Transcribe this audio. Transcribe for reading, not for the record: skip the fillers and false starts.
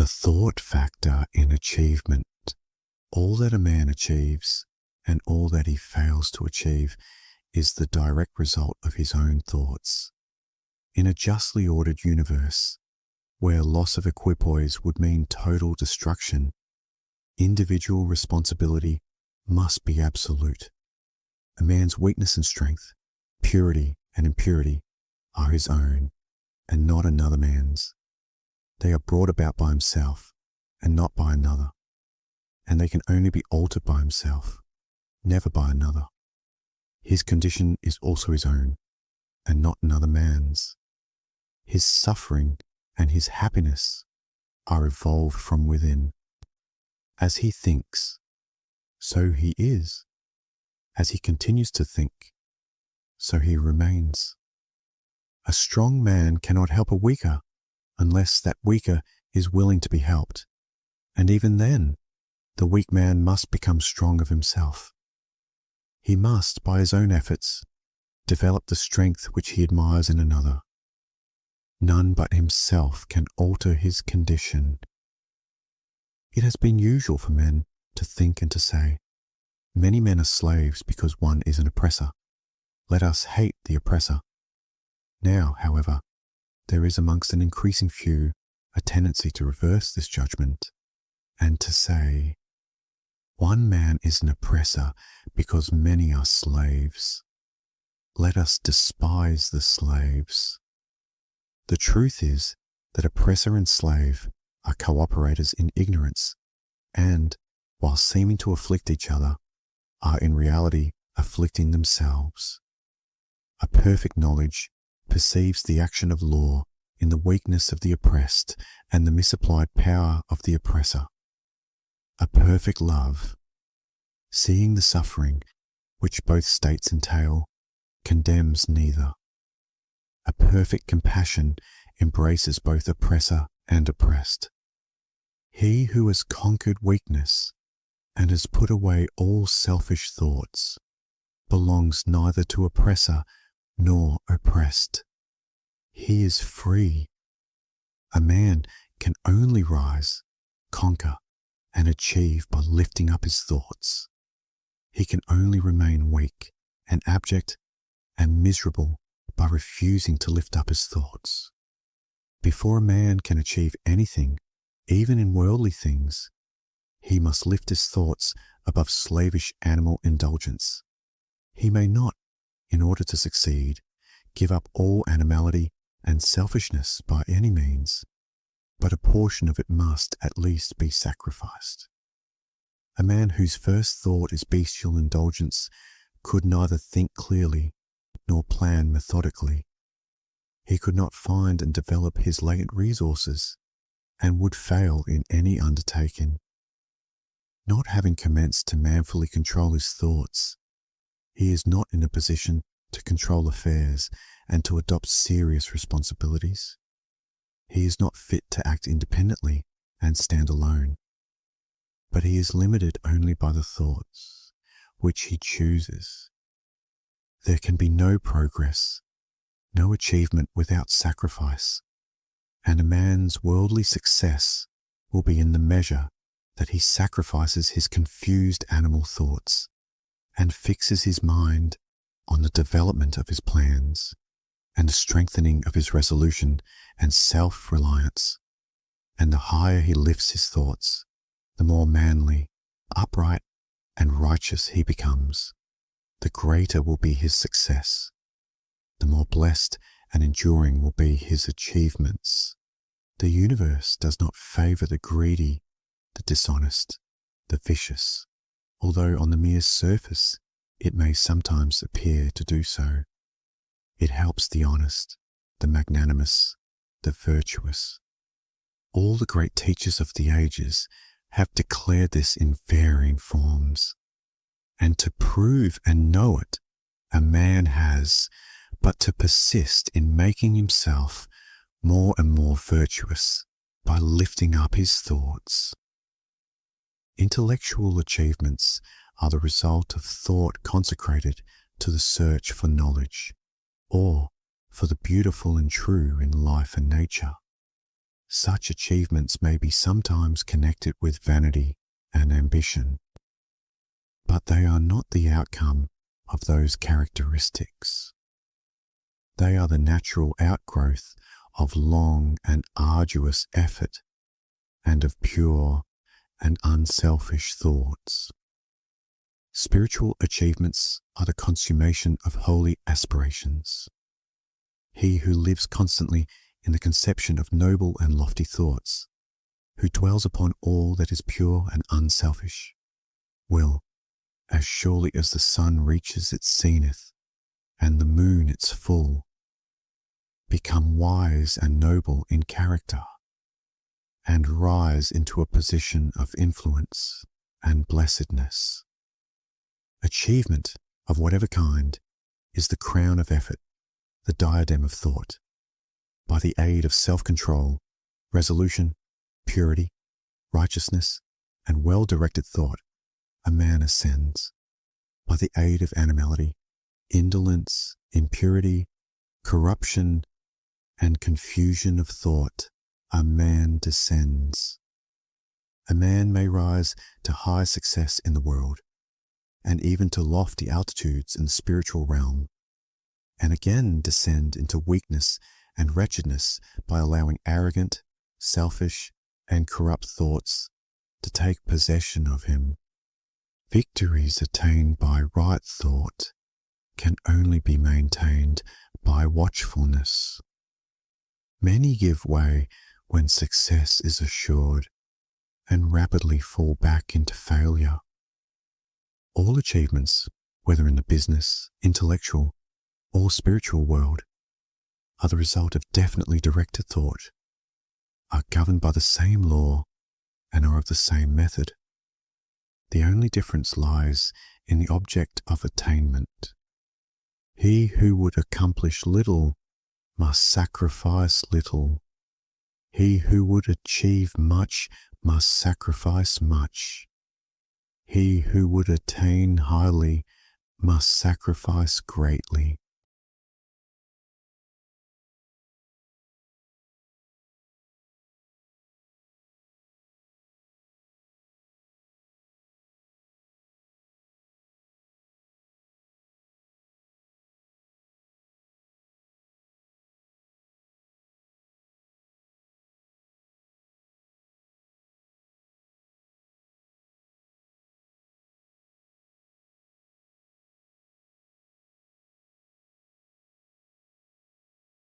The thought factor in achievement. All that a man achieves and all that he fails to achieve is the direct result of his own thoughts. In a justly ordered universe, where loss of equipoise would mean total destruction, individual responsibility must be absolute. A man's weakness and strength, purity and impurity are his own and not another man's. They are brought about by himself and not by another, and they can only be altered by himself, never by another. His condition is also his own and not another man's. His suffering and his happiness are evolved from within. As he thinks, so he is. As he continues to think, so he remains. A strong man cannot help a weaker unless that weaker is willing to be helped, and even then, the weak man must become strong of himself. He must, by his own efforts, develop the strength which he admires in another. None but himself can alter his condition. It has been usual for men to think and to say, "Many men are slaves because one is an oppressor. Let us hate the oppressor." Now, however, there is amongst an increasing few a tendency to reverse this judgment and to say, "One man is an oppressor because many are slaves. Let us despise the slaves." The truth is that oppressor and slave are cooperators in ignorance and, while seeming to afflict each other, are in reality afflicting themselves. A perfect knowledge perceives the action of law in the weakness of the oppressed and the misapplied power of the oppressor. A perfect love, seeing the suffering which both states entail, condemns neither. A perfect compassion embraces both oppressor and oppressed. He who has conquered weakness and has put away all selfish thoughts belongs neither to oppressor nor oppressed. He is free. A man can only rise, conquer, and achieve by lifting up his thoughts. He can only remain weak and abject and miserable by refusing to lift up his thoughts. Before a man can achieve anything, even in worldly things, he must lift his thoughts above slavish animal indulgence. He may not, in order to succeed, give up all animality and selfishness by any means, but a portion of it must at least be sacrificed. A man whose first thought is bestial indulgence could neither think clearly nor plan methodically. He could not find and develop his latent resources and would fail in any undertaking. Not having commenced to manfully control his thoughts, he is not in a position to control affairs and to adopt serious responsibilities. He is not fit to act independently and stand alone, but he is limited only by the thoughts which he chooses. There can be no progress, no achievement without sacrifice, and a man's worldly success will be in the measure that he sacrifices his confused animal thoughts and fixes his mind on the development of his plans and the strengthening of his resolution and self-reliance. And the higher he lifts his thoughts, the more manly, upright, and righteous he becomes, the greater will be his success, the more blessed and enduring will be his achievements. The universe does not favor the greedy, the dishonest, the vicious, although on the mere surface it may sometimes appear to do so. It helps the honest, the magnanimous, the virtuous. All the great teachers of the ages have declared this in varying forms, and to prove and know it, a man has but to persist in making himself more and more virtuous by lifting up his thoughts. Intellectual achievements are the result of thought consecrated to the search for knowledge, or for the beautiful and true in life and nature. Such achievements may be sometimes connected with vanity and ambition, but they are not the outcome of those characteristics. They are the natural outgrowth of long and arduous effort and of pure and unselfish thoughts. Spiritual achievements are the consummation of holy aspirations. He who lives constantly in the conception of noble and lofty thoughts, who dwells upon all that is pure and unselfish, will, as surely as the sun reaches its zenith and the moon its full, become wise and noble in character, and rise into a position of influence and blessedness. Achievement of whatever kind is the crown of effort, the diadem of thought. By the aid of self-control, resolution, purity, righteousness, and well-directed thought, a man ascends. By the aid of animality, indolence, impurity, corruption, and confusion of thought, a man descends. A man may rise to high success in the world, and even to lofty altitudes in the spiritual realm, and again descend into weakness and wretchedness by allowing arrogant, selfish, and corrupt thoughts to take possession of him. Victories attained by right thought can only be maintained by watchfulness. Many give way when success is assured and rapidly fall back into failure. All achievements, whether in the business, intellectual, or spiritual world, are the result of definitely directed thought, are governed by the same law, and are of the same method. The only difference lies in the object of attainment. He who would accomplish little must sacrifice little. He who would achieve much must sacrifice much. He who would attain highly must sacrifice greatly.